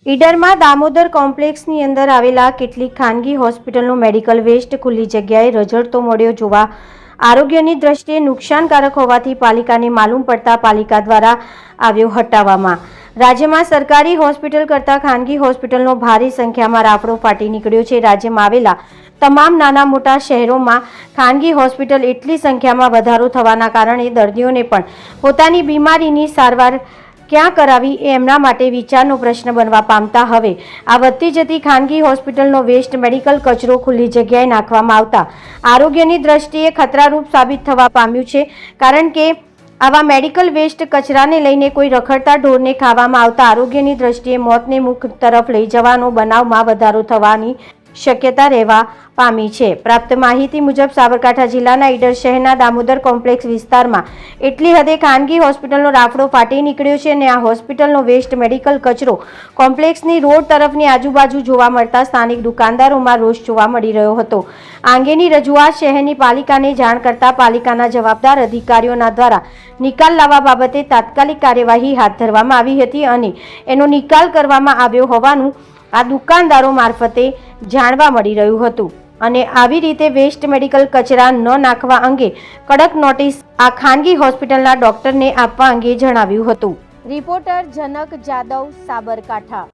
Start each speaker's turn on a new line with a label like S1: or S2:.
S1: ઈડરમાં દામોદર કોમ્પ્લેક્સની અંદર આવેલા કેટલીક ખાનગી હોસ્પિટલનો મેડિકલ વેસ્ટ ખુલ્લી જગ્યાએ રઝળતો મળ્યો જોવા આરોગ્યની દ્રષ્ટિએ નુકસાનકારક હોવાથી પાલિકાને માલુમ પડતા પાલિકા દ્વારા આવ્યો હટાવવામાં। રાજ્યમાં સરકારી હોસ્પિટલ કરતાં ખાનગી હોસ્પિટલનો ભારે સંખ્યામાં રાફડો ફાટી નીકળ્યો છે। રાજ્યમાં આવેલા તમામ નાના મોટા શહેરોમાં ખાનગી હોસ્પિટલ એટલી સંખ્યામાં વધારો થવાના કારણે દર્દીઓને પણ પોતાની બીમારીની સારવાર ક્યાં કરાવી એ એમના માટે વિચારનો પ્રશ્ન બનવા પામતા હવે આ વધતી જતી ખાનગી હોસ્પિટલનો વેસ્ટ મેડિકલ કચરો ખુલ્લી જગ્યાએ નાખવામાં આવતા આરોગ્યની દ્રષ્ટિએ ખતરારૂપ સાબિત થવા પામ્યું છે। કારણ કે આવા મેડિકલ વેસ્ટ કચરાને લઈને કોઈ રખડતા ઢોરને ખાવામાં આવતા આરોગ્યની દ્રષ્ટિએ મોતને મુખ તરફ લઈ જવાનો બનાવમાં વધારો થવાની શક્યતા રહેવા પામી છે। પ્રાપ્ત માહિતી મુજબ સાબરકાંઠા જિલ્લાના ઈડર શહેરના દામોદર કોમ્પ્લેક્સ વિસ્તારમાં એટલી હદે ખાનગી હોસ્પિટલનો રાફડો ફાટી નીકળ્યો છે અને આ હોસ્પિટલનો વેસ્ટ મેડિકલ કચરો કોમ્પ્લેક્સની રોડ તરફની આજુબાજુ જોવા મળતા સ્થાનિક દુકાનદારોમાં રોષ જોવા મળી રહ્યો હતો। આ અંગેની રજૂઆત શહેરની પાલિકાને જાણ કરતા પાલિકાના જવાબદાર અધિકારીઓના દ્વારા નિકાલ લાવવા બાબતે તાત્કાલિક કાર્યવાહી હાથ ધરવામાં આવી હતી અને એનો નિકાલ કરવામાં આવ્યો હોવાનું આ દુકાનદારો મારફતે જાણવા મળી રહ્યું હતું અને આવી રીતે વેસ્ટ મેડિકલ કચરા ન નાખવા અંગે કડક નોટિસ આ ખાનગી હોસ્પિટલના ડોક્ટરને આપવા અંગે જણાવ્યું હતું। રિપોર્ટર જનક જાદવ, સાબરકાંઠા।